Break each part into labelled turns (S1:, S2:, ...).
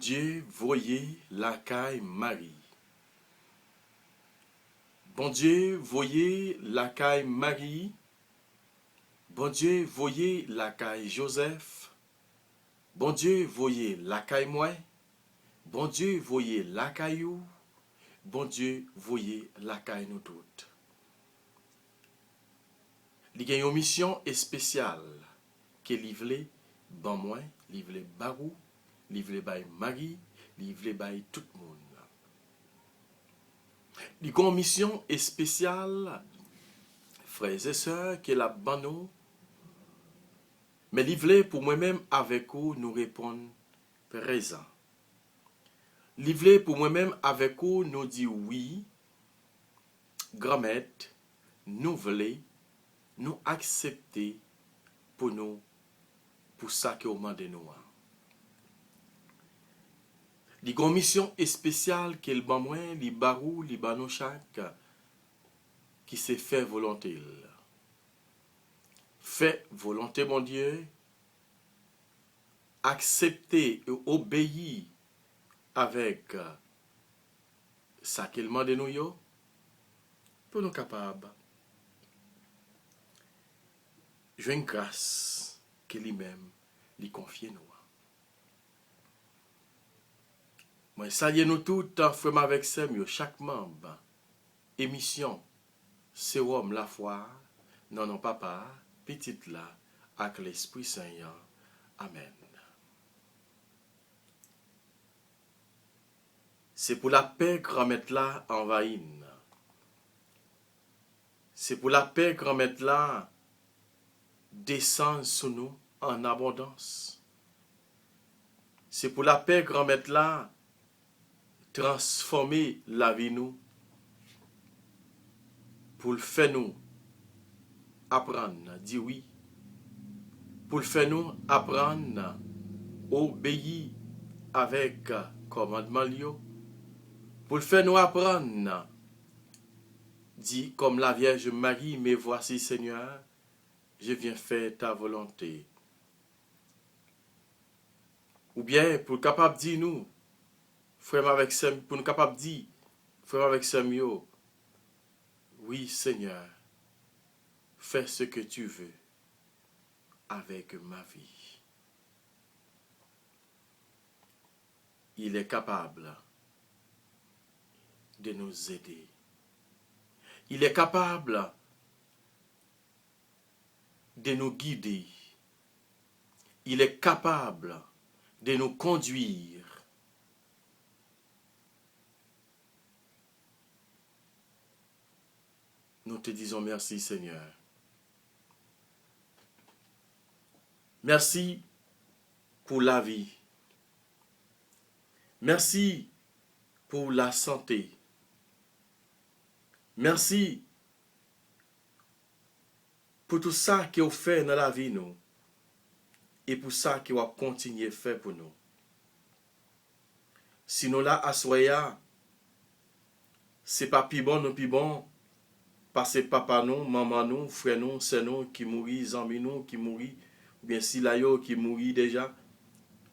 S1: Dieu, voyez la caille Marie. Bon Dieu, voyez la caille Marie. Bon Dieu, voyez la caille Joseph. Bon Dieu, voyez la caille moi. Bon Dieu, voyez la caillou. Bon Dieu, voyez la caille nous toutes. Il y a une mission spéciale qui est livrée ban moi, livrée barou, livrée by Marie, livrée by tout le monde. Il y a une mission spéciale, frères et sœurs, qui est la ban mais livrée pour moi-même avec vous nous répondre présent. Livrée pour moi-même avec vous nous dit oui, grand-mère, nous voulons, nous accepter pour nous, pour ça que vous demandez nous. Il y a une mission spéciale qui est le ban moi, li barou, li banou chaque, qui s'est fait volonté. Fait volonté, mon Dieu, accepter et obéir avec ça qu'il demande de nous, pour nous capables jouer une grâce que lui-même lui confie nous. Moi, salue nous tous, frère avec Samuel, chaque membre, émission, sérum la foi, non, papa, petite là, avec l'Esprit Saint. Amen. C'est pour la paix grand-mère là envahit. C'est pour la paix grand-mère là descend sur nous en abondance. C'est pour la paix grand-mère là transformer la vie nous. Pour le faire nous apprendre, dire oui. Pour le faire nous apprendre, obéir avec commandement lié. Pour le faire nous apprendre, dit comme la Vierge Marie, mais voici Seigneur, je viens faire ta volonté. Ou bien pour capable dire nous, frère avec Sam, pour nous capable dire, frère avec Samuel, oui Seigneur, fais ce que tu veux avec ma vie. Il est capable de nous aider. Il est capable de nous guider. Il est capable de nous conduire. Nous te disons merci Seigneur. Merci pour la vie. Merci pour la santé. Merci pour tout ça que vous faites dans la vie nous. Et pour ça que vous continuez à faire pour nous. Si nous là à soya, c'est pas plus bon, non plus bon. Parce que papa nous, maman nous, frère nous, c'est nous qui mourit, amis nous qui mourit, ou bien si la yo qui mourit déjà,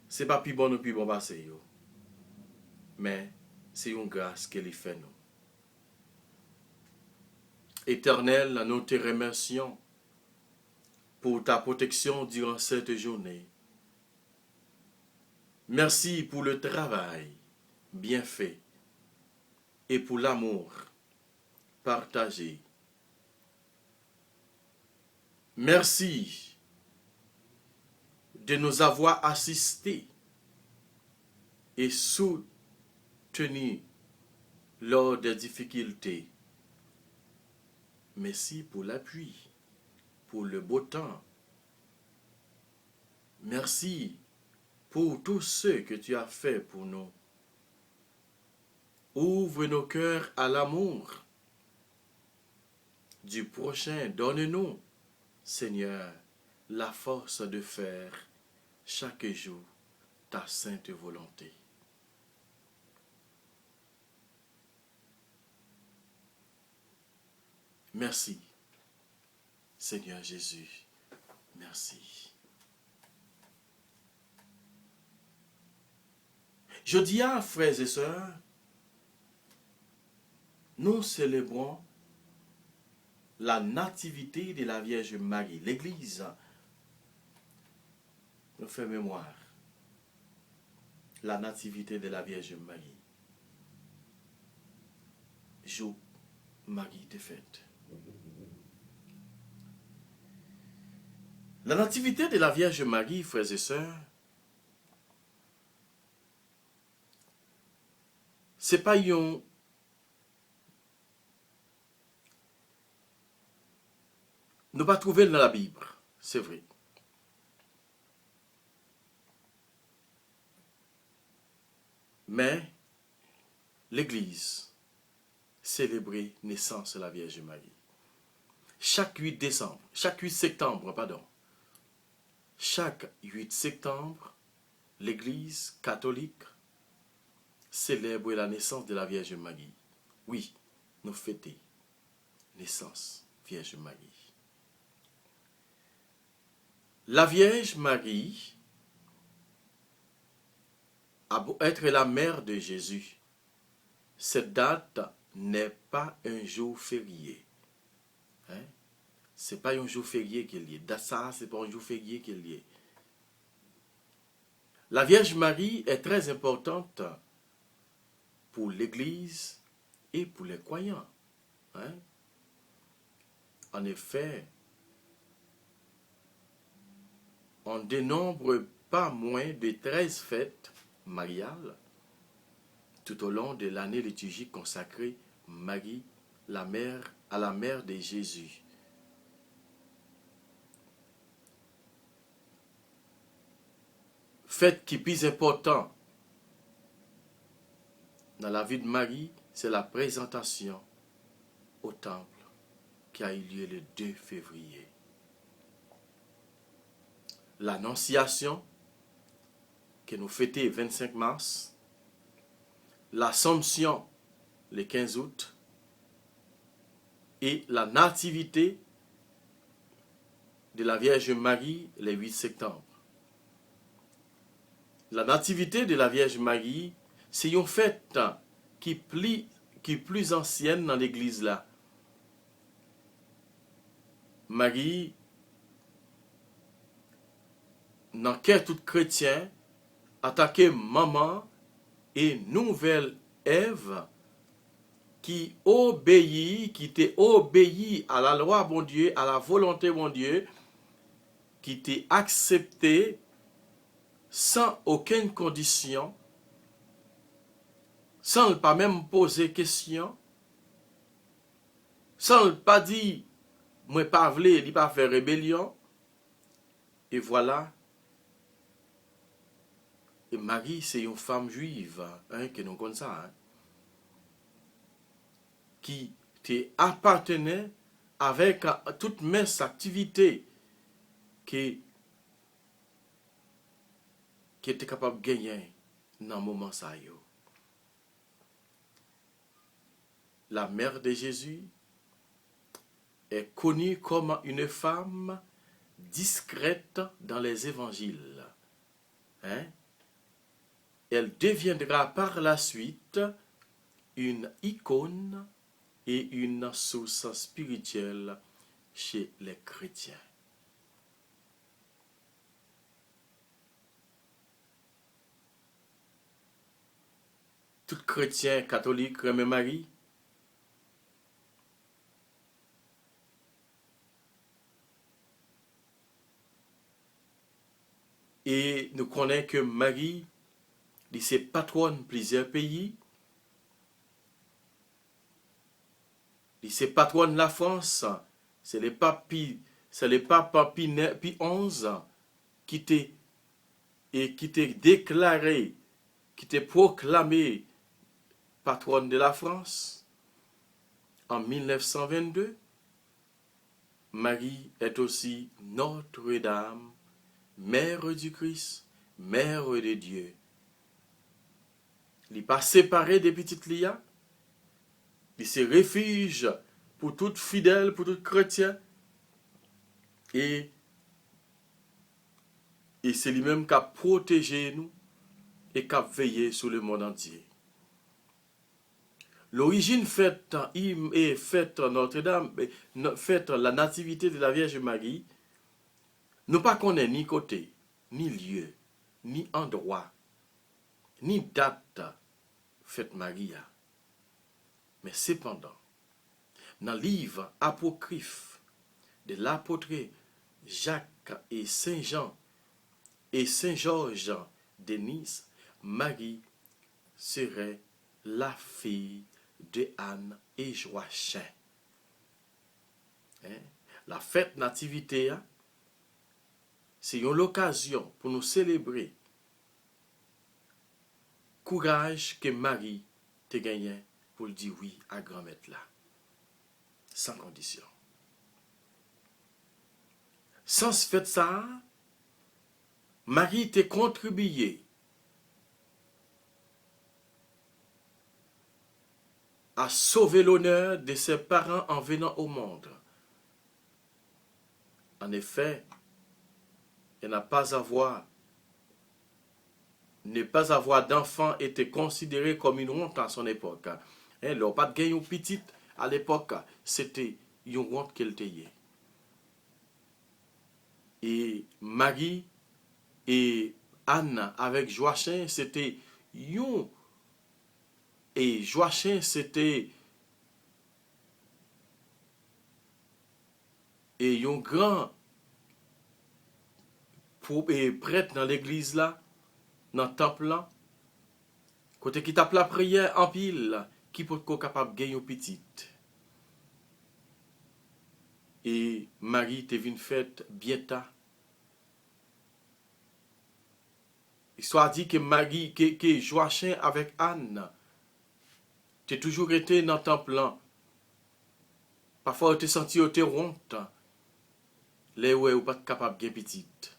S1: c'est pas plus bon, non plus bon passer yo. Mais c'est une grâce qu'elle fait nous. Éternel, nous te remercions pour ta protection durant cette journée. Merci pour le travail bien fait et pour l'amour partagé. Merci de nous avoir assistés et soutenus lors des difficultés. Merci pour l'appui, pour le beau temps. Merci pour tout ce que tu as fait pour nous. Ouvre nos cœurs à l'amour du prochain. Donne-nous, Seigneur, la force de faire chaque jour ta sainte volonté. Merci, Seigneur Jésus. Merci. Je dis à frères et sœurs, nous célébrons la nativité de la Vierge Marie. L'Église nous fait mémoire. La nativité de la Vierge Marie. Jour Marie de fête. La nativité de la Vierge Marie, frères et sœurs, c'est pas une ne pas trouver dans la Bible, c'est vrai. Mais l'Église célébrait la naissance de la Vierge Marie. Chaque 8 septembre, chaque 8 septembre, l'Église catholique célèbre la naissance de la Vierge Marie. Oui, nous fêtons naissance Vierge Marie. La Vierge Marie a beau être la mère de Jésus. Cette date n'est pas un jour férié. Hein? Ce n'est pas un jour férié qu'il y ait. Ça, ce n'est pas un jour férié qu'il y ait. La Vierge Marie est très importante pour l'Église et pour les croyants. Hein? En effet, on ne dénombre pas moins de 13 fêtes mariales tout au long de l'année liturgique consacrée Marie, à la mère de Jésus. Fête qui est plus important dans la vie de Marie, c'est la présentation au temple qui a eu lieu le 2 février. L'Annonciation, que nous fêtons le 25 mars, l'Assomption, le 15 août, et la Nativité de la Vierge Marie, le 8 septembre. La Nativité de la Vierge Marie, c'est une fête qui est plus ancienne dans l'église là. Marie, dans quel tout chrétien, attaquer maman et nouvelle Ève qui t'est obéi à la loi bon Dieu, à la volonté bon Dieu, qui t'est accepté sans aucune condition, sans ne pas même poser question, sans ne pas dire moi pas vle, il pas faire rébellion. Et voilà. Et Marie, c'est une femme juive, que nous connaissons, qui appartenait avec toute mes activités qui était capable de gagner dans le moment ça. La mère de Jésus est connue comme une femme discrète dans les évangiles. Elle deviendra par la suite une icône et une source spirituelle chez les chrétiens. Tout chrétien catholique aime Marie. Et nous connaissons que Marie, c'est patronne de plusieurs pays. C'est patronne de la France. C'est le pape Pie XI qui t'a déclaré, qui t'a proclamé patronne de la France en 1922. Marie est aussi Notre-Dame, Mère du Christ, Mère de Dieu. Il n'est pas séparé des petites Lia. Il se réfugie pour tout fidèle, pour tout chrétien. Et c'est lui-même qui a protégé nous et qui a veillé sur le monde entier. L'origine fête et fête Notre-Dame, fête la nativité de la Vierge Marie, nous pas connaît ni côté, ni lieu, ni endroit, ni date fête Maria. Mais cependant, dans le livre apocryphe de l'apôtre Jacques et Saint-Jean et Saint-Georges de Nice, Marie serait la fille de Anne et Joachim. La fête nativité, c'est une occasion pour nous célébrer courage que Marie te gagné pour dire oui à grand-mère là, sans condition. Sans ce fait ça, Marie t'a contribué à sauver l'honneur de ses parents en venant au monde. En effet, ne pas avoir d'enfant était considéré comme une honte à son époque. Leur pas de gagner une petite à l'époque, c'était une honte qu'elle était. Et Marie et Anne avec Joachim, c'était une. Et Joachim, c'était un grand prêtre dans l'église là, dans le temple là, côté qui tape la prière en pile, qui peut être capable de gagner une petite. Et Marie te venu fête bientôt. L'histoire dit que Marie, que Joachim avec Anne, tu as toujours été dans le temple là. Parfois, tu as senti que tu honte. Les ouais ou pas capable de gagner petite.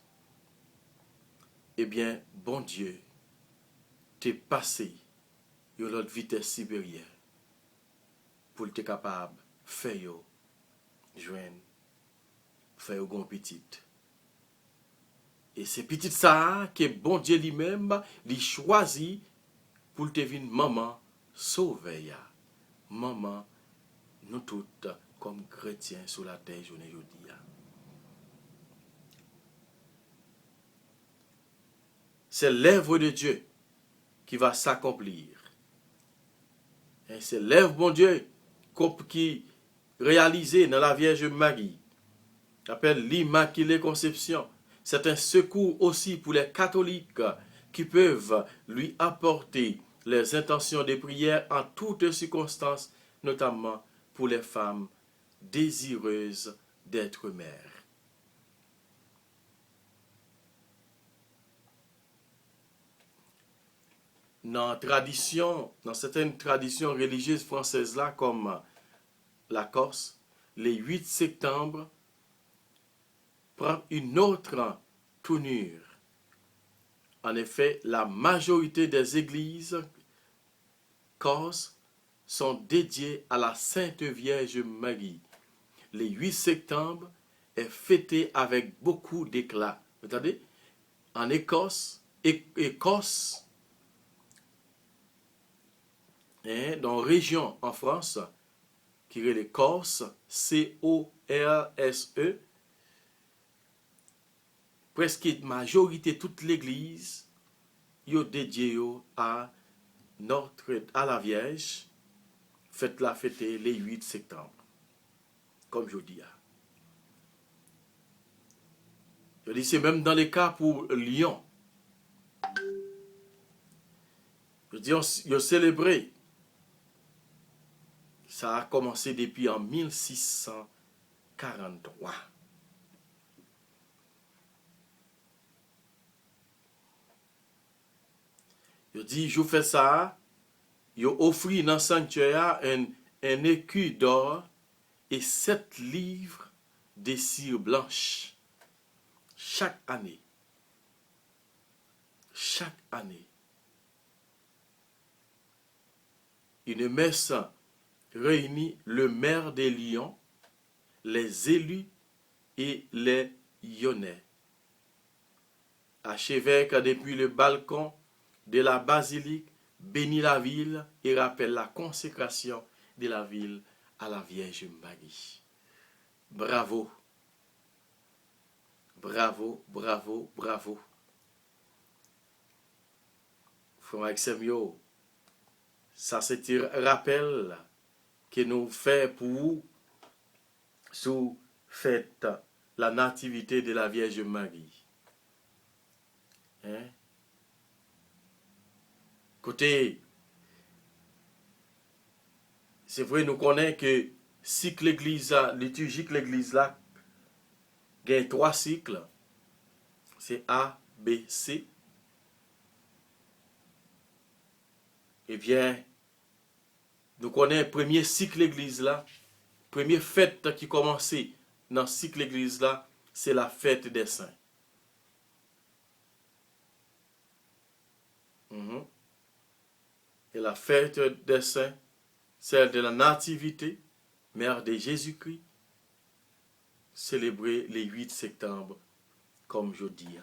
S1: Eh bien, bon Dieu, t'es passé à l'autre vitesse supérieure pour être capable de faire joindre, faire une petite. Et c'est petite ça que bon Dieu lui-même, il choisit pour te venir maman sauver. Maman, nous toutes comme chrétiens sur la terre journée aujourd'hui. C'est l'œuvre de Dieu qui va s'accomplir. Et c'est l'œuvre, bon Dieu, qui réalisée dans la Vierge Marie, appelle l'Immaculée Conception. C'est un secours aussi pour les catholiques qui peuvent lui apporter les intentions de prière en toutes circonstances, notamment pour les femmes désireuses d'être mères. Dans certaines traditions religieuses françaises là, comme la Corse, le 8 septembre prend une autre tournure. En effet, la majorité des églises corses sont dédiées à la Sainte Vierge Marie. Le 8 septembre est fêté avec beaucoup d'éclat. Vous entendez? En Écosse, dans une région en France, qui est les Corses, C-O-R-S-E, presque la majorité de toute l'église est dédiée à la Vierge, fête-la fêter le 8 septembre, comme je dis. Je dis, c'est même dans les cas pour Lyon. Je dis, on célébré. Ça a commencé depuis en 1643. Je dis, je fais ça. Je offre dans le sanctuaire un écu d'or et 7 livres de cire blanche. Chaque année. Chaque année. Une messe réunit le maire de Lyon, les élus et les Lyonnais. Archevêque depuis le balcon de la basilique bénit la ville et rappelle la consécration de la ville à la Vierge Marie. Bravo, bravo, bravo, bravo. Frère Maxime, ça c'est un rappel que nous fait pour vous sous fête la nativité de la Vierge Marie. Hein? Côté, c'est vrai, nous connaissons que cycle l'église, liturgique l'église là, il y a 3 cycles. C'est A, B, C. Eh bien, nous connaissons le premier cycle l'église là. Première fête qui commençait dans le cycle l'église là, c'est la fête des saints. Et la fête des saints, celle de la nativité, mère de Jésus-Christ, célébrée le 8 septembre, comme je dis.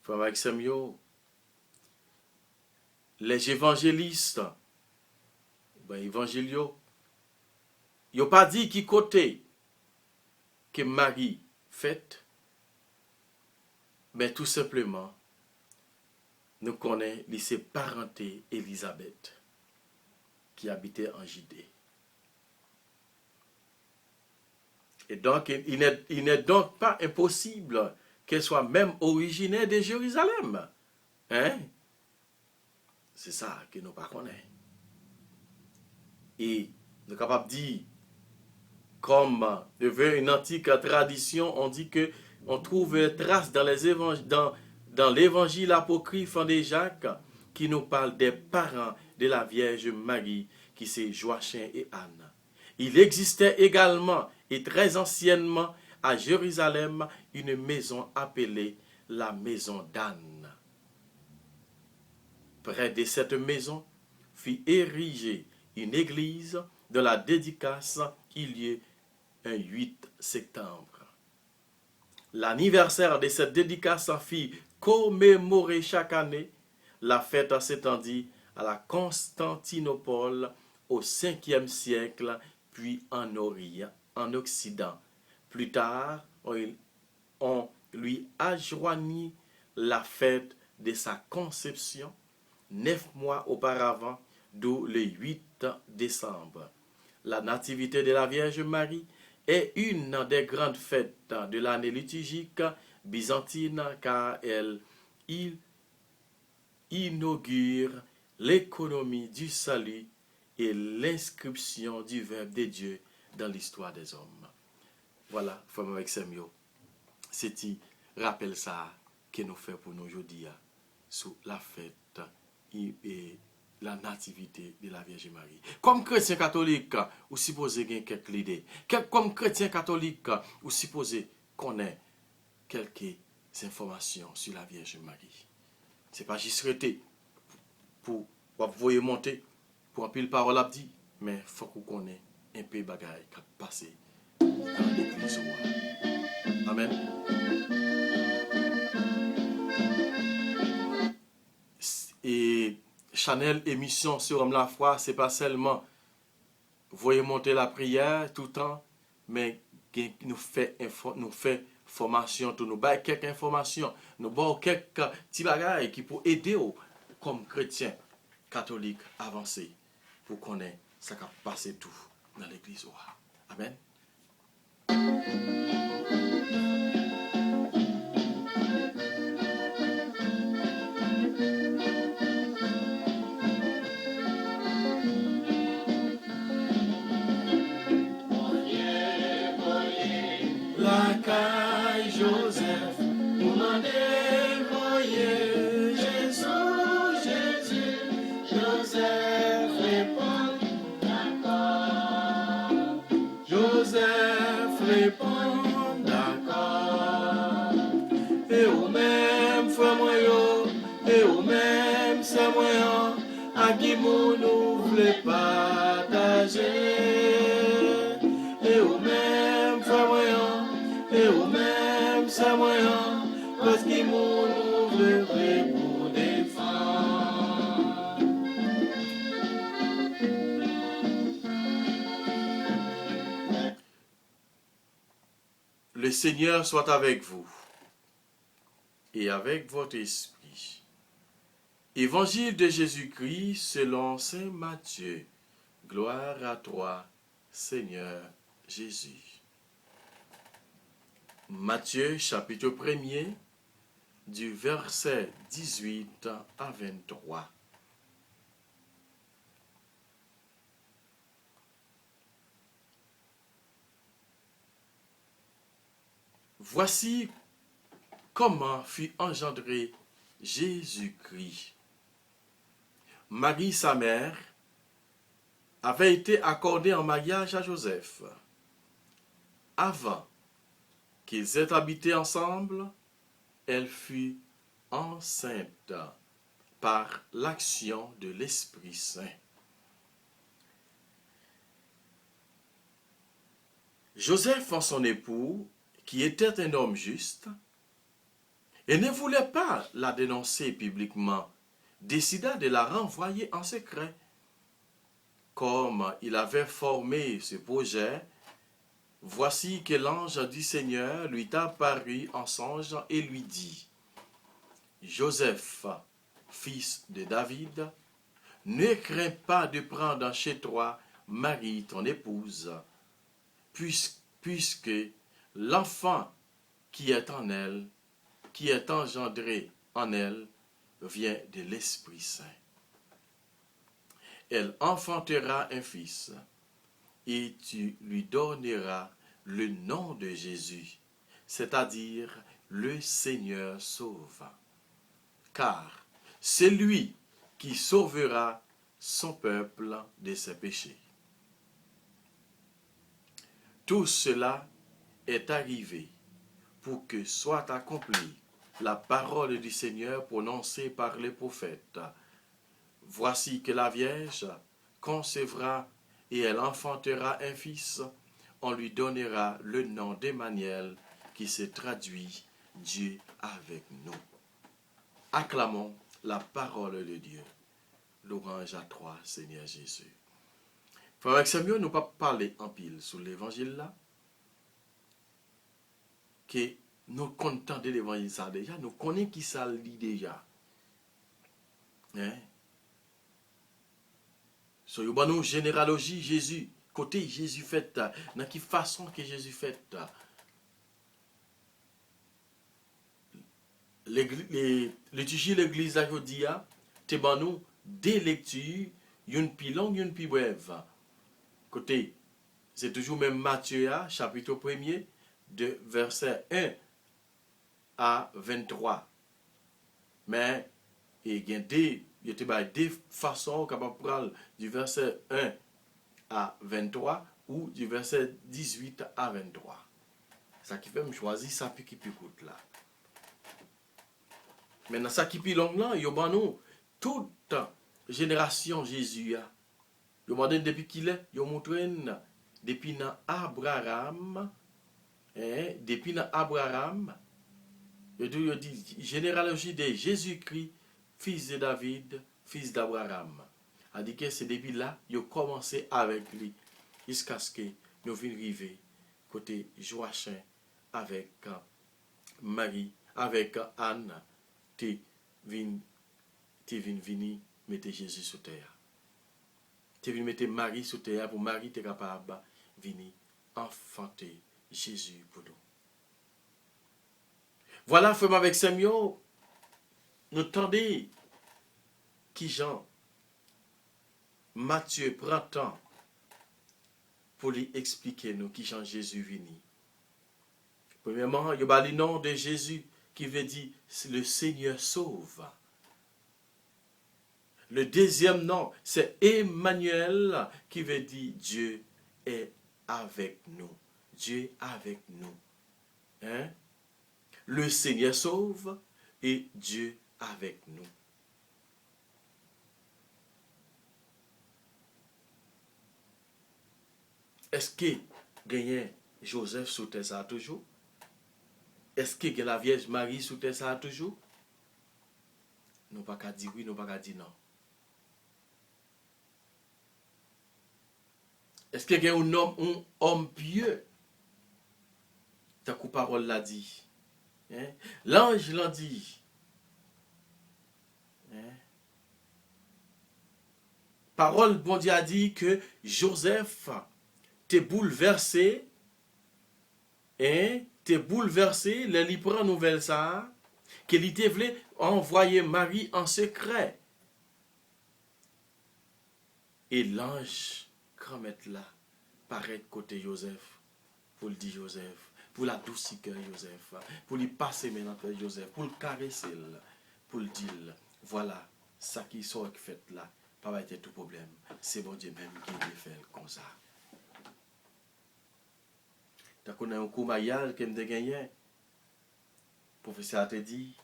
S1: Frère Maxime, les évangélistes, évangélio, ils n'ont pas dit qui côté que Marie fête, mais tout simplement, nous connaissons ses parenté Élisabeth, qui habitait en Judée. Et donc, il n'est donc pas impossible qu'elle soit même originaire de Jérusalem. Hein? C'est ça que nous ne connaissons pas. Et nous sommes capables de dire, comme devant une antique tradition, on dit que on trouve trace dans les évangiles, dans l'évangile apocryphe de Jacques, qui nous parle des parents de la Vierge Marie, qui c'est Joachim et Anne. Il existait également, et très anciennement, à Jérusalem, une maison appelée la maison d'Anne. Près de cette maison fut érigée une église de la dédicace il y a un 8 septembre. L'anniversaire de cette dédicace fut commémoré chaque année. La fête s'étendit à la Constantinople au 5e siècle, puis en Orient, en Occident. Plus tard, on lui adjoignit la fête de sa conception 9 mois auparavant, d'où le 8 décembre. La nativité de la Vierge Marie est une des grandes fêtes de l'année liturgique byzantine car elle inaugure l'économie du salut et l'inscription du Verbe de Dieu dans l'histoire des hommes. Voilà, frère Maxime, c'est rappel ça que nous faisons pour nous aujourd'hui sous la fête et la nativité de la Vierge Marie. Comme chrétien catholique, vous supposez gagner quelques idées. Comme chrétien catholique, vous supposez connaître quelques informations sur la Vierge Marie. Ce n'est pas juste rester pour vous monter pour un pile parole à dire, mais il faut que vous connaissiez un peu de bagaille qui a passé dans l'église. Amen. Et Chanel émission sur la foi, c'est pas seulement voyez monter la prière tout le temps, mais nous fait formation, nous bail quelques informations, nous bail quelques petits bagages qui pour aider comme chrétien catholique avancé pour connaître ce qui a passé tout dans l'église. Amen. Joseph, nous m'en voyez Jésus, Joseph répond, d'accord. Joseph répond, d'accord. Et ou même, frère moi, et ou même, c'est moi, à qui nous voulons partager. Et ou même, frère moi, et ou même, c'est moi, parce qu'il m'ont ouvert pour des femmes. Le Seigneur soit avec vous et avec votre esprit. Évangile de Jésus-Christ selon saint Matthieu. Gloire à toi, Seigneur Jésus. Matthieu chapitre 1er, du verset 18 à 23. Voici comment fut engendré Jésus-Christ. Marie, sa mère, avait été accordée en mariage à Joseph. Avant qu'ils aient habité ensemble, elle fut enceinte par l'action de l'Esprit Saint. Joseph, en son époux, qui était un homme juste, et ne voulait pas la dénoncer publiquement, décida de la renvoyer en secret. Comme il avait formé ce projet, voici que l'ange du Seigneur lui apparut en songe et lui dit: Joseph, fils de David, ne crains pas de prendre chez toi Marie, ton épouse, puisque l'enfant qui est en elle, qui est engendré en elle, vient de l'Esprit Saint. Elle enfantera un fils, et tu lui donneras le nom de Jésus, c'est-à-dire le Seigneur sauve. Car c'est lui qui sauvera son peuple de ses péchés. Tout cela est arrivé pour que soit accomplie la parole du Seigneur prononcée par les prophètes. Voici que la Vierge concevra et elle enfantera un fils. On lui donnera le nom d'Emmanuel, qui se traduit Dieu avec nous. Acclamons la parole de Dieu. Louange à toi, Seigneur Jésus. Frère Samuel, nous pas parler en pile sur l'évangile là, que nous comptons de l'évangile ça déjà, nous connaissons qui ça lit déjà. Hein? So, il y a une généalogie Jésus, côté Jésus fait, dans quelle façon que Jésus fait. L'étudier l'église aujourd'hui, c'est bon nous des lectures, une plus longue, une plus brève. Côté, c'est toujours même Matthieu, chapitre 1er, de verset 1 à 23. Mais il y a des façons capables de prendre du verset 1 à 23 ou du verset 18 à 23. Ça qui fait me choisir ça qui peut coûte là. Maintenant, ça qui est long là, il y a nous toute génération Jésus. Il y a depuis qu'il est, il y a montré depuis Abraham, depuis Abraham, il dit généalogie de Jésus-Christ, fils de David, fils d'Abraham. Il dit que c'est depuis là, il a commencé avec lui, jusqu'à ce que nous venions arriver côté Joachim avec Marie, avec Anne. Tu viens venir mettre Jésus sur terre. Tu viens mettre Marie sur terre pour Marie t'es capable de venir enfanter Jésus pour nous. Voilà, frère avec Samuel, nous tendez qui Jean, Matthieu prend temps pour lui expliquer nous qui Jean Jésus vini. Premièrement, il y a le nom de Jésus qui veut dire le Seigneur sauve. Le deuxième nom, c'est Emmanuel qui veut dire Dieu est avec nous. Dieu est avec nous. Hein? Le Seigneur sauve et Dieu avec nous. Est-ce que gagne Joseph sous ça toujours? est-ce que la Vierge Marie sous terre ça toujours? Nous pas qu'à dire oui, nous pas qu'à dire non. Est-ce qu'il y a un homme pieux? Ta coup parole l'a dit. Hein? L'ange l'a dit. Hein? Parole, bon Dieu a dit que Joseph t'es bouleversé. Hein? T'es bouleversé, les prend nouvelle ça. Qu'il était voulu envoyer Marie en secret. Et l'ange, quand mettre là, paraît côté Joseph, pour le dire Joseph, pour la douce cœur Joseph, pour lui passer maintenant Joseph, pour le caresser, pour le dire, voilà, ça qui sort qui fait là, pas être tout problème. C'est bon Dieu même qui le fait comme ça. Tu connais un coup maillal qui me gagné. Le professeur te dit,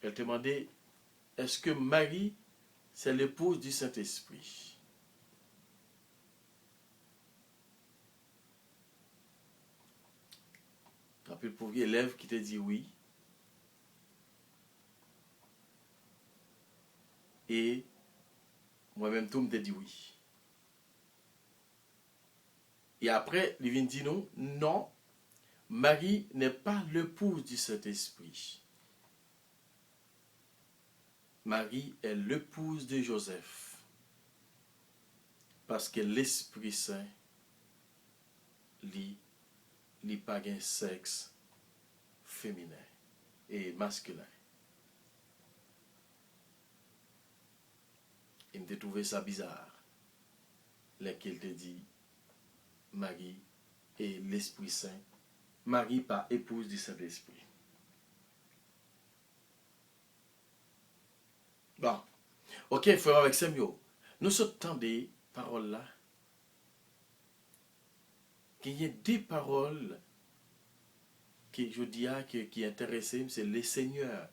S1: elle te demandait, est-ce que Marie, c'est l'épouse du Saint-Esprit? Tu as pu le pauvre élève qui te dit oui. Et moi-même, tout me dit oui. Et après, il vient dire non, non, Marie n'est pas l'épouse du Saint-Esprit. Marie est l'épouse de Joseph. Parce que l'Esprit Saint, lui, n'a pas un sexe féminin et masculin. Il me trouvé ça bizarre. Lequel te dit Marie et l'Esprit Saint. Marie pas épouse du Saint-Esprit. Bon. Ok, frère avec Samuel. Nous sommes des paroles là. Il y a des paroles que je dis qui intéressent, c'est le Seigneur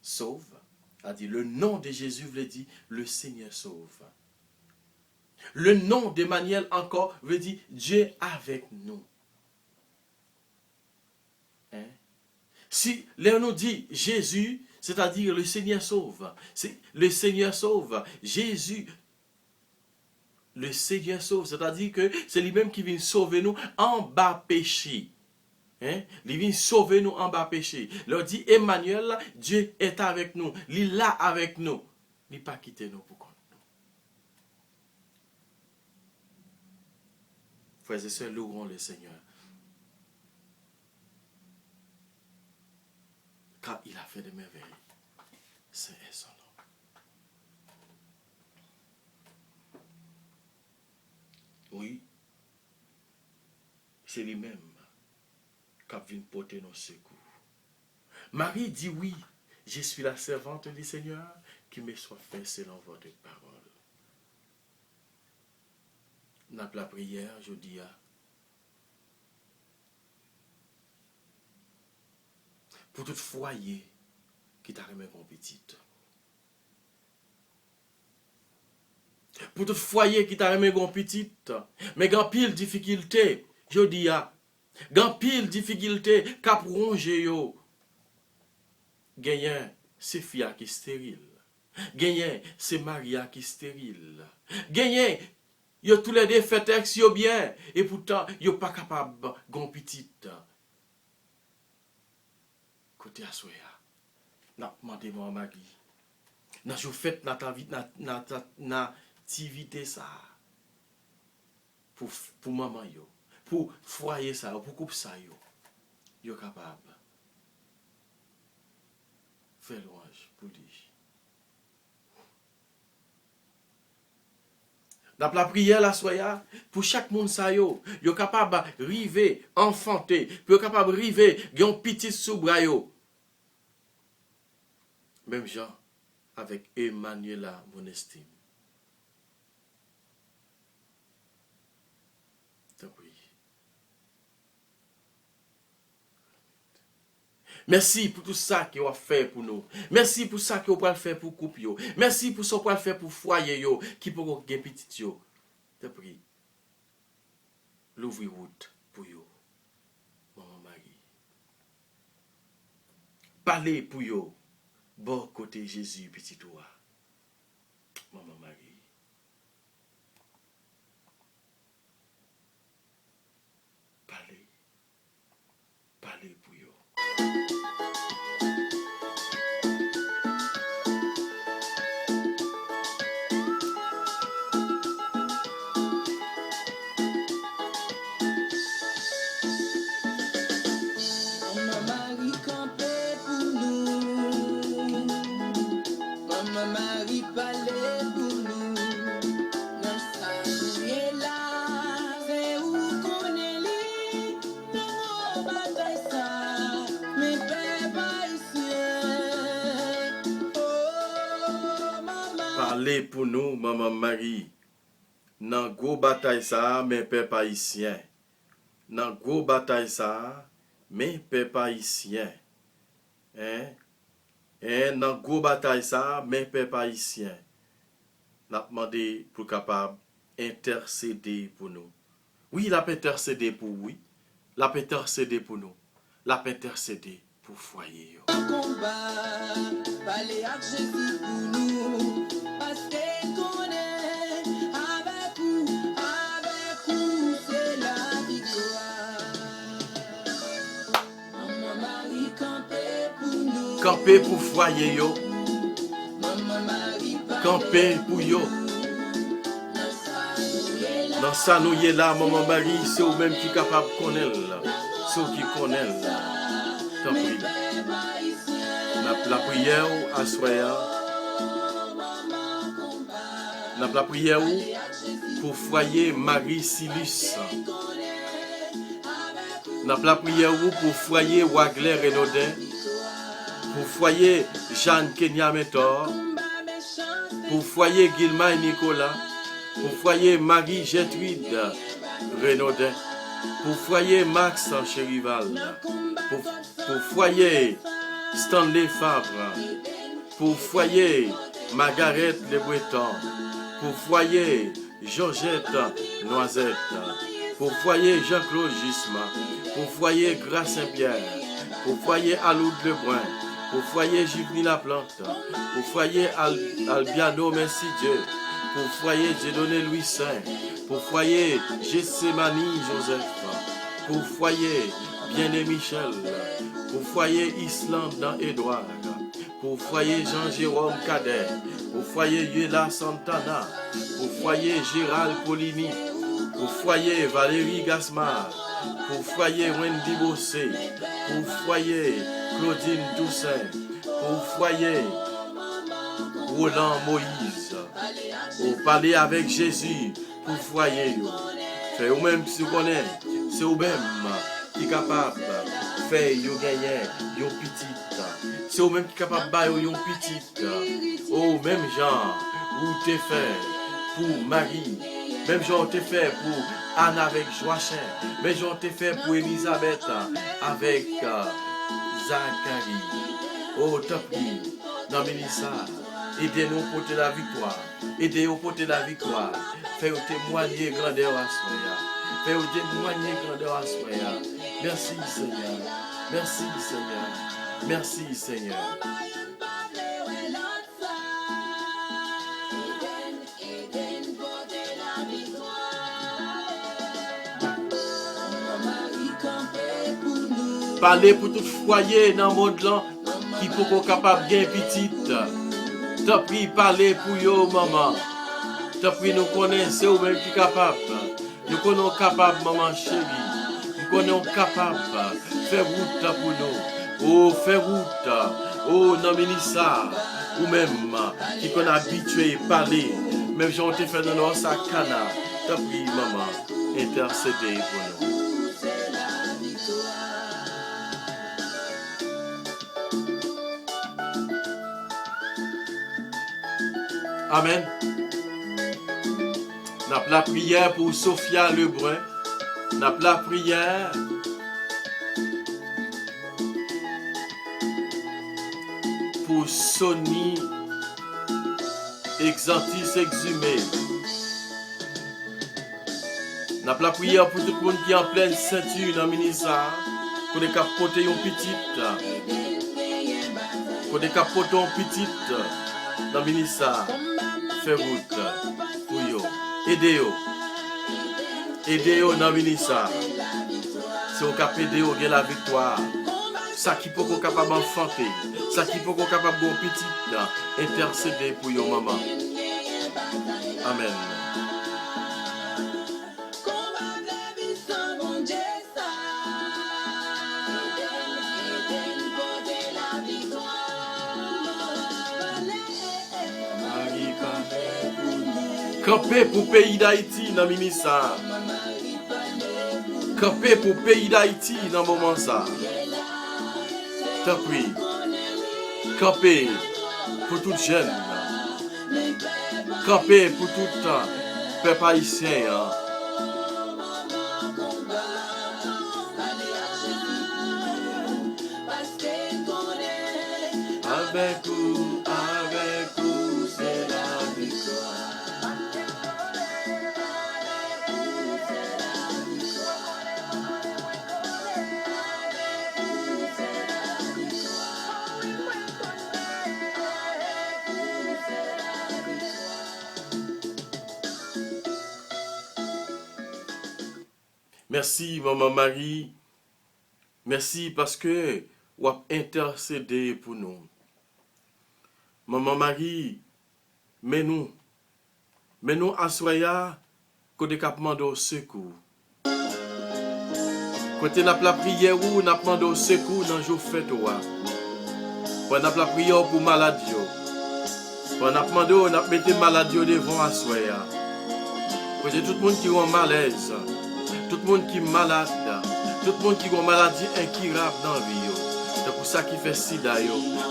S1: sauve. A dit le nom de Jésus veut dire le Seigneur sauve. Le nom d'Emmanuel encore veut dire Dieu avec nous. Hein? Si l'on nous dit Jésus, c'est-à-dire le Seigneur sauve. C'est le Seigneur sauve. Jésus, le Seigneur sauve. C'est-à-dire que c'est lui-même qui vient sauver nous en bas péché. Hein? Il vient sauver nous en bas péché. Il dit Emmanuel, Dieu est avec nous. Il est là avec nous. Il n'a pas quitté nous pour compte nous. Frères et sœurs, louons le Seigneur. Car il a fait des merveilles. C'est son nom. Oui, c'est lui-même qui vient porter nos secours. Marie dit oui, je suis la servante du Seigneur, qui me soit fait selon votre parole. Dans la prière, je dis pour tout foyer qui t'a remis mon petite. Pour tout foyer qui t'a remis mon petite, mais grand pile difficulté, je dis grand pile difficulté, cap ronger yo. Gagné, c'est Fia qui est stérile. Gagné, c'est Maria qui est stérile. Gagné, yo tous les deux fait ex yo bien, et pourtant, yo pas capable gon petite. Côté à soya. N'a demandé moi Marie. N'a jou fait nativité ça. Pour maman yo, pour foyer ça, pour coupe ça yo. Yo capable. Fais louange pour lui. Dans la prière la soya, pour chaque monde ça yo capable river, enfanter, pour capable river, yon petit sous bras yo. Même genre avec Emmanuela, mon estime. Merci pour tout ça que vous avez fait pour nous. Merci pour ça que vous avez fait pour couple. Merci pour ça que vous avez fait pour foyer qui pour gagner petit yo. Te prie. L'ouvrir route pour vous. parler pour yo. Bon côté Jésus, petit toi. Maman Marie. Parler. Parler pour yo. Parlez pour nous, Maman Marie. Nan gros bataille ça, mes peuple haïtien. Nan gros bataille ça, mes peuple haïtien. Nan gros bataille ça, mes peuple haïtien. N'a demandé pour capable intercéder pour nous. Oui, la peut intercéder pour oui. La peut intercéder pour nous. La peut intercéder pour foyer.
S2: Parler à Jésus pour nous, parce qu'on est avec vous, c'est la victoire. Maman Marie, campez pour nous.
S1: Campez pour foyer yo.
S2: Maman Marie,
S1: Campez pour yo. Dans ça nous y est là, Maman Marie, c'est vous même qui est capable de connaître. C'est vous qui connaît. Tant pis. La prière à soya. La prière pour foyer Marie Silus. La prière pour foyer Wagler Renaudin. Pour foyer Jeanne Kenya Mentor. Pour foyer Guilma et Nicolas. Pour foyer Marie Gertrude Renaudin. Pour foyer Max Chérival. Pour foyer Stanley Fabre, pour foyer Margaret Le Breton, pour foyer Georgette Noisette, pour foyer Jean-Claude Gisma, pour foyer Grace Saint-Pierre, pour foyer Aloud Lebrun, pour foyer Givni Laplante, pour foyer Albiano Merci Dieu, pour foyer Dieudonné Louis Saint, pour foyer Gessemani Joseph, pour foyer Bien-Aimé Michel, pour foyer Islande dans Édouard, pour foyer Jean-Jérôme Cadet, pour foyer Yela Santana, pour foyer Gérald Polini, pour foyer Valérie Gasmar, pour foyer Wendy Bossé, pour foyer Claudine Toussaint, pour foyer Roland Moïse, pour parler avec Jésus, pour foyer. Fait ou même si vous connaissez, c'est vous même qui est capable de faire yo gagner yo petite. C'est vous même qui est capable de faire yo petite. Oh, même genre, ou t'es fait pour Marie, même genre t'es fait pour Anne avec Joachim, même genre t'es fait pour Elisabeth avec Zacharie. Oh, tant pis, dans Mélissa, aidez-nous pour porter la victoire. Aidez-nous pour porter la victoire. Faites-nous témoigner grandeur à soi. Faites-nous témoigner grandeur à soi. Merci Seigneur. Merci Seigneur. Merci Seigneur. Parlez pour tout foyer dans le monde là qui peut être capable de bien petite. T'as pris parler pour yo maman. T'as pris nous connaissons même qui capable. Nous connaissons capable maman chérie. Nous connaissons capable faire route pour nous. Oh faire route. Oh non Mélissa ou même qui qu'on habitué à parler. Même si on te fait dans nos sacana. T'as pris maman intercéder pour nous. Amen. N'a la prière pour Sophia Lebrun. N'a la prière pour Sonny Exantis Exhumé. N'a la prière pour tout le monde qui est en pleine ceinture dans le ministère. Pour les capoter une petite. Qu'on des capotons petites dans le ministère, fait route pour yo. Aidez-yo. Aidez-yo dans le ministère. Si on cap aider, on gagne la victoire. Ça qui peut qu'on capable d'enfanter. Ça qui peut qu'on capable de petite intercéder pour yo maman. Amen. Campé pour le pays d'Haïti dans le ministère. Campé pour le pays d'Haïti dans le moment ça. T'as pris. Campé pour tout jeune. Campé pour tout peuple haïtien. Avec vous, c'est la victoire. Merci, Maman Marie. Merci parce que vous avez intercédé pour nous. Maman Marie, mais nous à soya, côté cap mando secours. Côté n'a la prière ou n'a mando secours dans jour fête wa. Pendant la prière pour maladie. Pendant mando n'a mettre maladie devant à soya. Côté tout le monde qui est en malaise, tout le monde qui est malade, tout le monde qui a une maladie incurable dans la vie. C'est pour ça qui fait sida,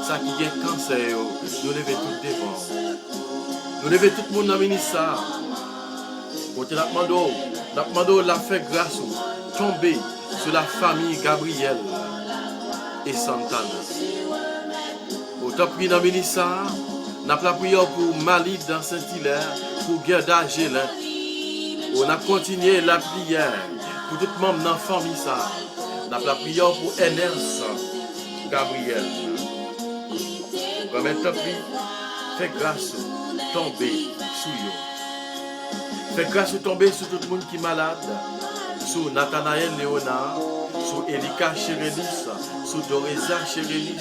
S1: ça qui a cancer, nous levons tout devant. Nous levons tout le monde dans le ministère. Quand nous demandons la fait grâce tomber sur la famille Gabriel et Santana. Autant pris dans le ministère, nous avons la prière pour Mali dans Saint-Hilaire, pour Gerda Gélin. On a continué la prière pour tout le monde dans la famille. Nous avons la prière pour Ernest Gabriel. Comme ta prière, fais grâce tomber sur eux. Fais grâce tomber sur tout le monde qui est malade. Sur Nathanaël Léonard, sur Erika Chérélis, sur Doreza Chérélis,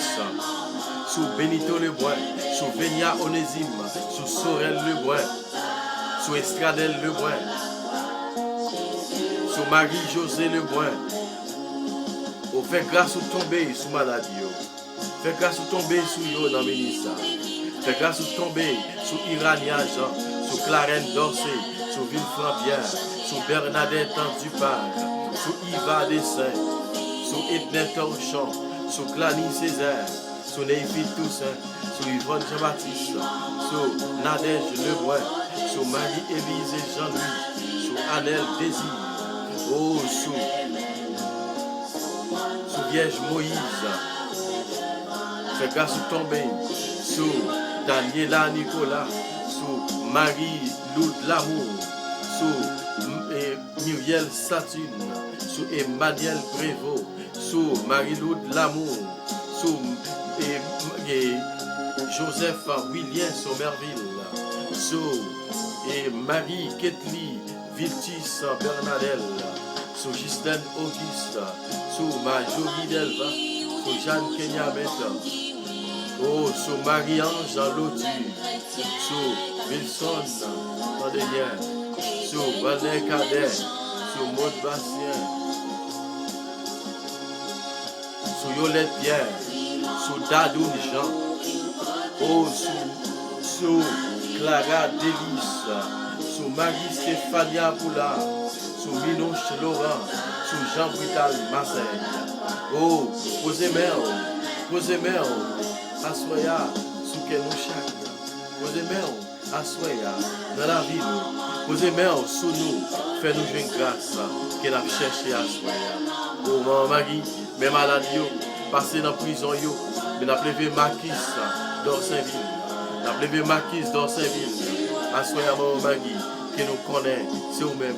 S1: sur Benito Lebrun, sur Venia Onésime, sur Sorel Lebrun, sur Estradel Lebrun, sur Marie-Josée Lebrun. On fait grâce au tomber sur maladie. Fais grâce au tomber sur yo dans le ministère. Fais grâce au tomber sur Irania Jean, sur Clarence Dorsey, sur Villefranc-Pierre, sur Bernadette Dupart, sur Yva Dessin, sur Edna Torchon, sur Clany Césaire, sur Néphite Toussaint, sur Yvonne Jean-Baptiste, sur Nadège Lebrun, sur Marie-Élise et Jean-Louis, sur Annelle Désir, sur Vierge Moïse. Fais grâce au tomber sur Daniela Nicolas, sur Marie-Loud Lamour, sur Muriel Saturne, sur Emmanuel Prévost, sur Marie-Loud Lamour, sur Joseph William Somerville, sur Marie Ketli Viltis Bernadelle, sur Ghislaine Auguste, sur Marjorie Delva, sur Jeanne Kenyameta, sur Marie-Ange Lotu, sur Wilson Tandénière, sur Valère Cadet, sur Maud Bastien, sur Yolette Pierre, sur Dadoun Jean, sur Clara Delis, sur Marie-Stéphania Poula, sur Minoche Laurent, sur Jean-Brital Marseille. Posez mère, assoya, sous que nous chaque. Posez mère, assoya, dans la ville. Posez mère, sous nous, fais-nous jouer grâce, qu'elle a cherché à soya. Oh, maman Marie, mes maladies, passez dans la prison, mais n'a plevé Marquis d'Orsainville. N'a plevé Marquis d'Orsainville. Assoya, maman Marie, qui nous connaît, c'est vous-même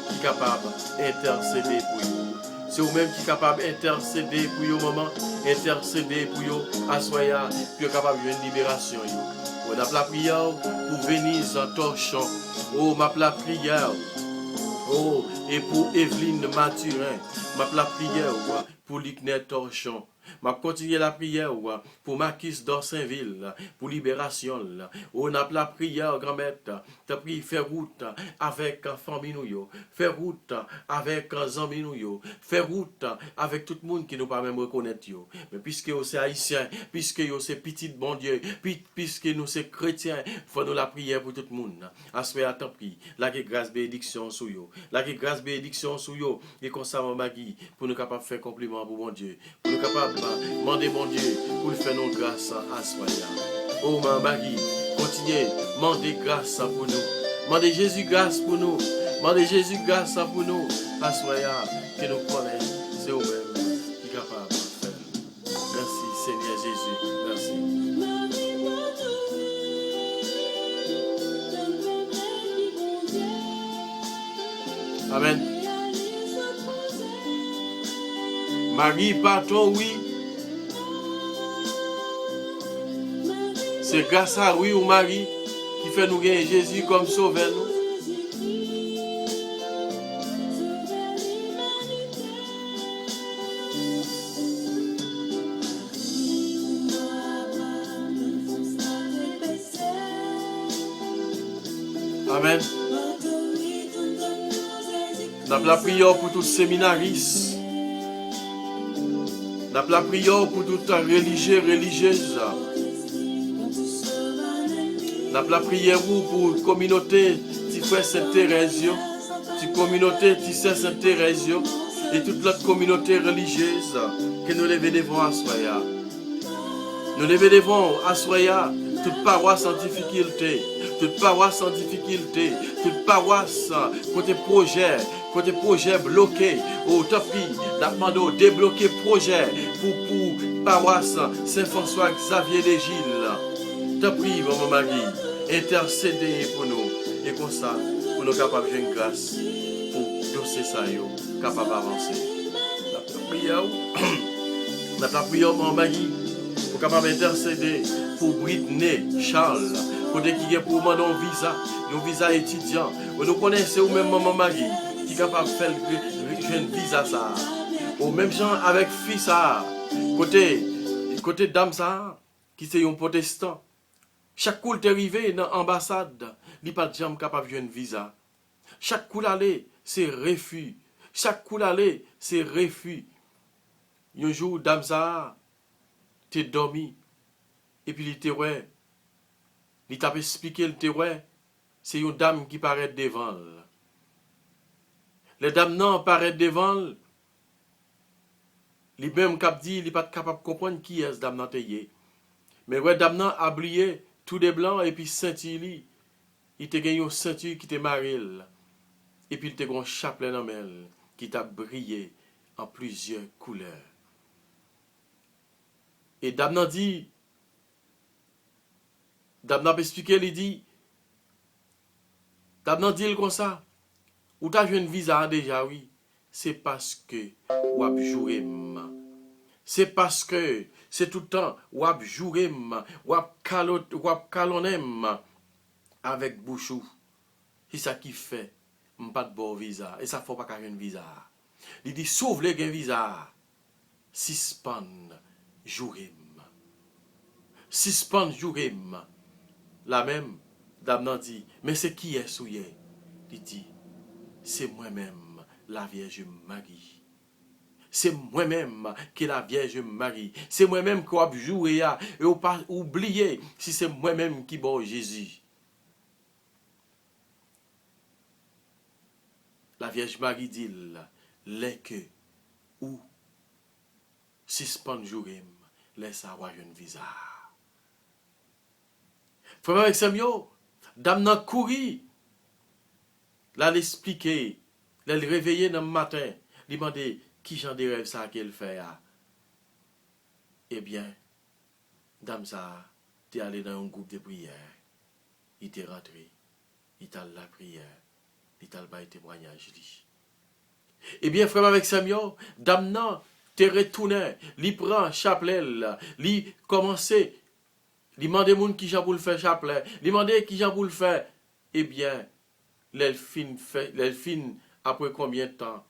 S1: qui est capable d'intercéder pour vous. C'est vous-même qui est capable d'intercéder pour yo maman, intercéder pour yo assoya, puis capable de une libération yo. On a la prière pour Venise Torchon. Oh, ma la prière. Oh, et pour Evelyne Mathurin, ma la prière pour Lignet Torchon. M'a continué la prière pour Marquis d'Orsainville, pour libération. On a la prière, grand-mère, t'as pris faire route avec famille nous, faire route avec amis nous, faire route avec tout le monde qui nous pas même reconnaître yo. Mais puisque nous c'est haïtien, puisque nous c'est petit bon Dieu, puisque nous c'est chrétien, faut nous la prière pour tout le monde. Assoyez à prie, la grâce bénédiction sur yo, la grâce bénédiction sur yo et comme ça Magui pour nous capable faire compliment pour mon Dieu, pour nous capable demander mon Dieu pour lui faire nos grâces à soya. Oh ma Marie, continuez, demandez grâce pour nous. Demandez Jésus grâce pour nous. Demandez Jésus grâce pour nous. À soya, que nous connaissons, c'est vous-même qui est capable de faire. Merci Seigneur Jésus. Merci. Amen. Marie, pardon, oui. C'est grâce à oui ou Marie qui fait nous gagner Jésus comme sauveur nous. Amen. Nous avons la prière pour tous les séminaristes. Nous avons la prière pour toutes les religieux, religieuses. Nous avons la prière pour la communauté, petit frère Sainte-Thérèse, la communauté, petit sœur Sainte-Thérèse, et toute notre communauté religieuse que nous levons devant Assoya. Nous levons devant Assoya, toute paroisse en difficulté, toute paroisse en difficulté, toute paroisse côté projet bloqué, au tapis, d'Apmando, débloquer projet pour paroisse Saint-François Xavier des Gilles. Te prie, maman Marie, intercéder pour nous, et comme ça, pour nous capables de une grâce, pour dossier ça, capable d'avancer. Notre prière, maman Marie, pour capable d'intercéder pour Britney, Charles, pour qui est pour demander un visa étudiant. Nous connaissons même maman Marie, qui est capable de faire un visa ça. Ou même gens avec fils ça, côté dame ça, qui c'est un protestant. Chaque coup est arrivé dans l'ambassade, il n'est pas de jambe capable de faire un visa. Chaque coup d'aller, c'est refus. Chaque coup d'aller, c'est refus. Un jour, dame ça, t'es dormi. Et puis il te ouais. Il t'a expliqué le te ouais. C'est une dame qui paraît devant. Les dames non paraissent devant. Les mêmes cap dit, il n'est pas capable de comprendre qui est ce dame nan te yé. Mais ouais, dame nan a brillé tout de blanc et puis ceinture. Il te gagné une ceinture qui te maril. Et puis il te un chapelet dans elle qui t'a brillé en plusieurs couleurs. Et dame nan dit, dame nan expliqué, il dit, dame nan dit comme ça, ou t'as joué une visa déjà, oui, c'est parce que ou ap joué. C'est parce que c'est tout le temps ou ap joué, ou ap kalonem avec bouchou. C'est ça qui fait, pas de bon visa. Et ça faut pas qu'il y ait un visa. Il dit, sauve les visa, suspend joué. Suspend joué. La même, dame nan dit, mais c'est qui est souillé? Il dit, c'est moi-même, la Vierge Marie. C'est moi-même qui est la Vierge Marie. C'est moi-même qui a joué et ou pas oublié si c'est moi-même qui bon Jésus. La Vierge Marie dit, les que ou suspend joué, laisse avoir un visa. Frère avec Samuel, dame nan couri, là l'expliquer, là le réveiller dans le matin, lui demander qui j'en des rêves ça qu'elle fait. Eh bien, dame ça, t'es allé dans un groupe de prière, il t'est rentré, il t'a la prière, il t'a le témoignage. Eh bien, frère avec Samuel, Damnan te retourné, li prend chapelet, li commencé, li demande moun qui jan pour le faire chapelet, li demande qui jan pour le faire. Eh bien, l'elfine, après combien de temps,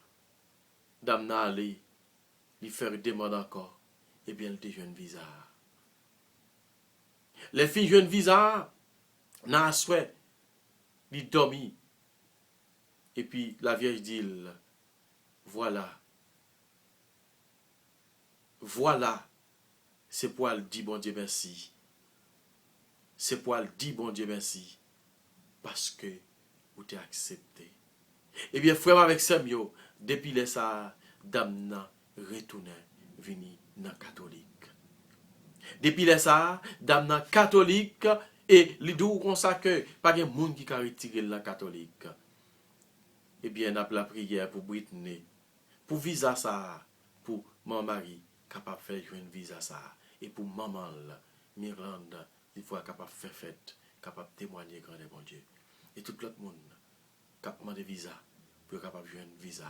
S1: Damnan allé, li faire demande encore. Eh bien, il te joue un visa. L'elfine joue un visa, n'a souhait, li dormi. Et puis, la vieille dit, voilà, voilà, c'est pour elle dit bon Dieu merci. C'est pour elle dit bon Dieu merci. Parce que vous t'avez accepté. Eh bien, frère avec Samuel, depuis les ça, Damnan retourne, vini dans catholique. Depuis les ça, Damnan catholique, et les deux comme ça que, pas de monde qui a retiré la catholique. Eh bien, on a la prière pour Britney, pour visa ça, pour mon mari, capable de faire une visa ça, et pour maman, Miranda, il faut capable de faire fête, capable de témoigner grand et bon Dieu. Et tout l'autre monde, capable de visa, pour capable de jouer un visa.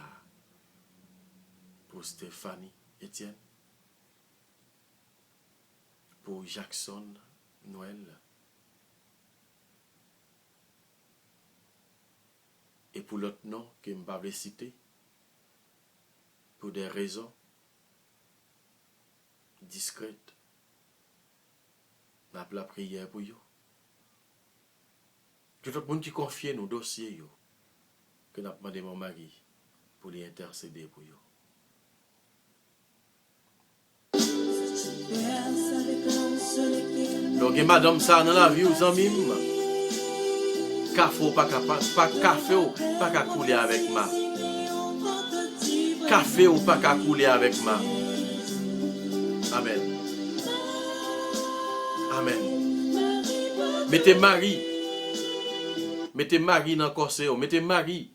S1: Pour Stéphanie, Etienne, pour Jackson, Noël, et pour l'autre nom que je ne vais pas citer, pour des raisons discrètes, n'a pas la prière pour eux. Tout le monde qui confie nos dossiers, que n'a demandé mon mari pour les intercéder pour eux. Donc, madame, ça dans la vie, aux amis, café ou pas café ou pas qu'à couler avec ma. Café ou pas qu'à couler avec ma. Amen. Amen. Mettez Marie dans le corset, mettez Marie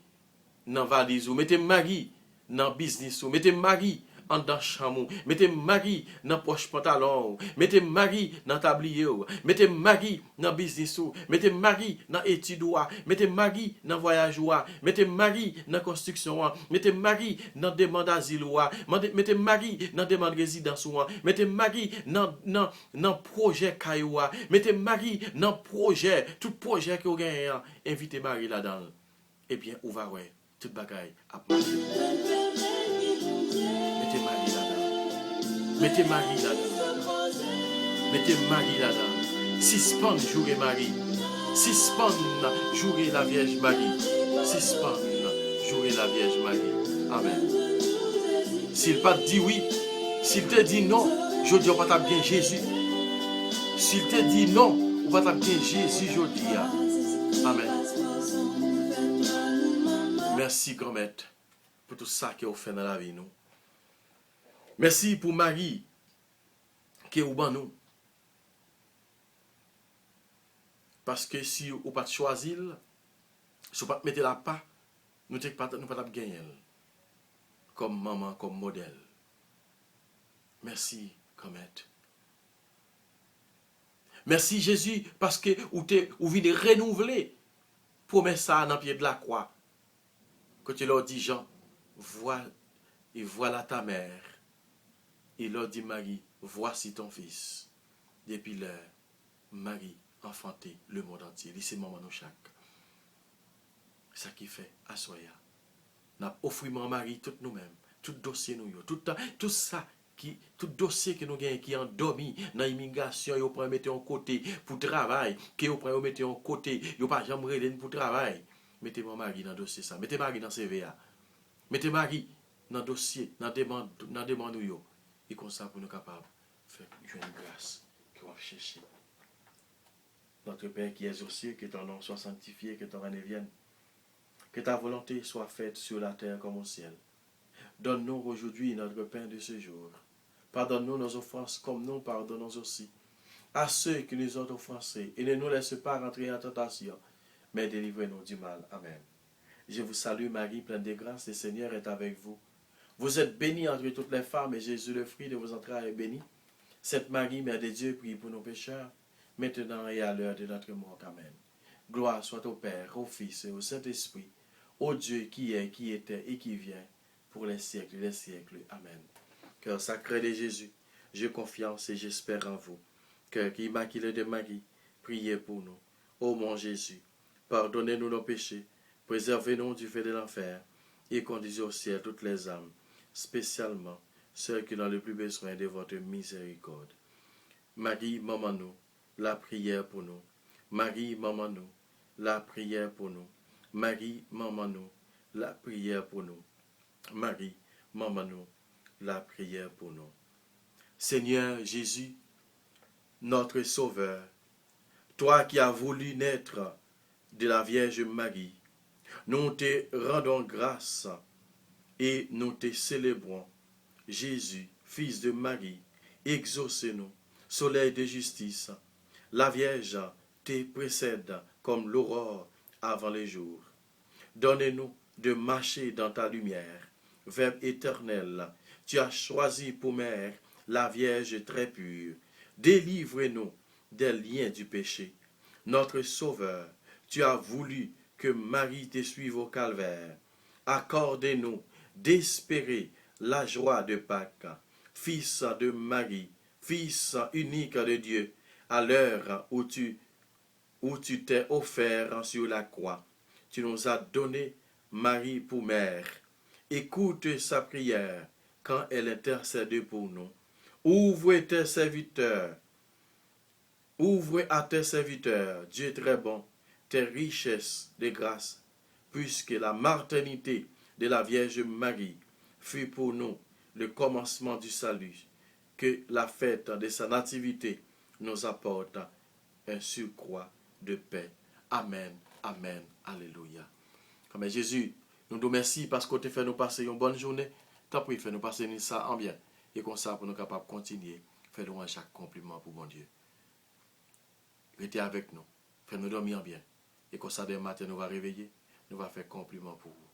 S1: dans la valise, mettez Marie dans le business, mettez Marie en dans chamou, mettez Marie dans poche pantalon, mettez Marie dans tablier, mettez Marie dans business, mettez Marie dans étude, mettez Marie dans voyage, mettez Marie dans construction, mettez Marie dans demande d'asile, mettez Marie dans demande de résidence, mettez Marie dans projet caillou, mettez Marie dans projet, tout projet que vous gagnez, invitez Marie là-dedans. Eh bien, on va voir toute bagaille à marcher. Mettez Marie là-dedans. Mettez Marie là-dedans. Mettez Marie là-dedans. Suspend jouer Marie. Suspend jouer la Vierge Marie. Suspend jouer la Vierge Marie. Amen. S'il pas dit oui, s'il te dit non, je dis on va t'appeler bien Jésus. S'il te dit non, on va t'appeler bien Jésus, je dis. Amen. Merci, grand-maître, pour tout ça que vous faites dans la vie, nous. Merci pour Marie, qui est au ban nous. Parce que si vous n'avez pas choisi, si vous ne mettez la pas, nous ne pouvons pas gagner comme maman, comme modèle. Merci, grand-maître. Merci, Jésus, parce que vous venez renouveler promesse ça dans le pied de la croix. Quand tu leur dis, Jean, voilà ta mère. Il leur dit, Marie, voici ton fils. Depuis l'heure, Marie enfanté le monde entier. C'est maman nous chaque. Ça qui fait, à soya. Nous offrons Marie tout nous-mêmes, tout dossier nous, tout ça, tout dossier que nous avons qui est endormi dans l'immigration, vous pouvez mettre en côté pour travail, que vous pouvez mettre en côté, vous pas jamais pour travail. Mettez mon mari dans le dossier ça. Mettez Marie dans CVA. Mettez Marie dans le dossier, dans la demande. Et comme ça, pour nous capables de faire une grâce que vous chercher. Notre Père qui est aux cieux, que ton nom soit sanctifié, que ton règne vienne. Que ta volonté soit faite sur la terre comme au ciel. Donne-nous aujourd'hui notre pain de ce jour. Pardonne-nous nos offenses comme nous pardonnons aussi à ceux qui nous ont offensés. Et ne nous laisse pas rentrer en tentation, mais délivrez-nous du mal. Amen. Je vous salue Marie, pleine de grâce, le Seigneur est avec vous. Vous êtes bénie entre toutes les femmes, et Jésus, le fruit de vos entrailles, est béni. Sainte Marie, Mère de Dieu, prie pour nos pécheurs, maintenant et à l'heure de notre mort. Amen. Gloire soit au Père, au Fils et au Saint-Esprit, au Dieu qui est, qui était et qui vient, pour les siècles des siècles. Amen. Cœur sacré de Jésus, j'ai confiance et j'espère en vous. Cœur immaculé de Marie, priez pour nous. Ô mon Jésus, pardonnez-nous nos péchés, préservez-nous du feu de l'enfer et conduisez au ciel toutes les âmes, spécialement ceux qui ont le plus besoin de votre miséricorde. Marie, maman nous, la prière pour nous. Marie, maman nous, la prière pour nous. Marie, maman nous, la prière pour nous. Marie, maman nous, la prière pour nous. Seigneur Jésus, notre Sauveur, toi qui as voulu naître de la Vierge Marie, nous te rendons grâce et nous te célébrons. Jésus, fils de Marie, exauce-nous, soleil de justice. La Vierge te précède comme l'aurore avant le jour. Donne-nous de marcher dans ta lumière. Verbe éternel, tu as choisi pour mère la Vierge très pure. Délivre-nous des liens du péché. Notre Sauveur, tu as voulu que Marie te suive au calvaire. Accorde-nous d'espérer la joie de Pâques. Fils de Marie, Fils unique de Dieu, à l'heure où tu t'es offert sur la croix, tu nous as donné Marie pour mère. Écoute sa prière quand elle intercède pour nous. Ouvre à tes serviteurs, Dieu très bon, tes richesses de grâce, puisque la maternité de la Vierge Marie fut pour nous le commencement du salut, que la fête de sa nativité nous apporte un surcroît de paix. Amen, amen, alléluia. Comme Jésus, nous nous remercions parce que tu fait nous passer une bonne journée. T'as pris, fais nous passer ça en bien. Et comme ça, pour nous capables de continuer, fais-nous un chaque compliment pour mon Dieu. Restez avec nous, fais-nous dormir bien. Et comme ça, demain matin, nous va réveiller, nous va faire compliment pour vous.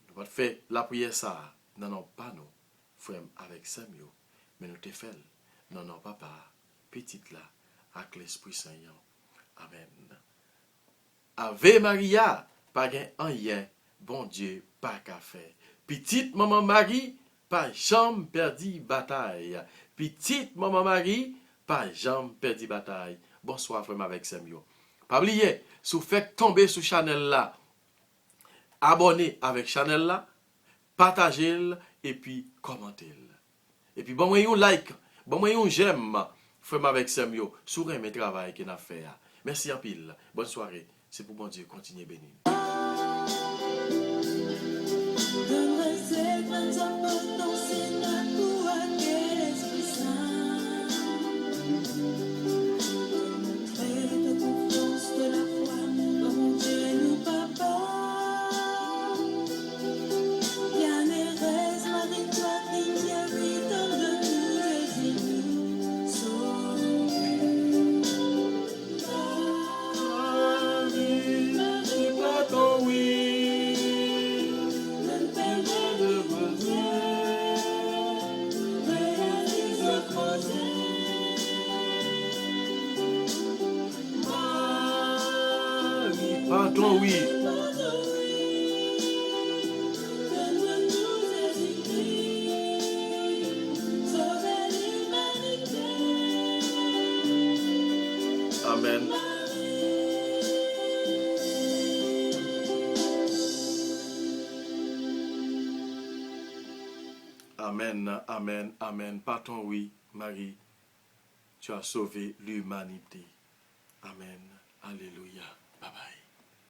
S1: Nous va faire la prière ça. Non, pas nous, frère avec Samuel, mais nous te faisons. Non, papa, petite là, avec l'Esprit Saint. Amen. Ave Maria, pas rien, bon Dieu, pas qu'à faire. Petite maman Marie, pas jamais perdu bataille. Petite maman Marie, pas jamais perdu bataille. Bonsoir, frère avec Samuel. Pas oublier, si vous faites tomber sur Chanel là, abonnez avec Chanel là, partagez-le et puis commentez-le. Et puis, bon, moi, un like, bon, moi, un j'aime, frère avec Samuel, sur mes travail qu'il a fait. Merci en pile. Bonne soirée. C'est pour mon Dieu. Continuez béni.
S2: Donnerai ces grandes importances et n'a pour acquérir l'Esprit Saint. Montrer de confiance de la foi dans mon Dieu nous papa. Bienheureuse Marie, toi qui hérites de tout Jésus nous sauve.
S1: Marie, pardon, oui.
S2: Le Père de besoin, réalise le projet.
S1: Marie, pardon, oui.
S2: Donne-moi tous les écrits, sauver l'humanité.
S1: Amen. Amen, amen, amen. Pardon, oui, Marie, tu as sauvé l'humanité. Amen. Alléluia. Bye bye.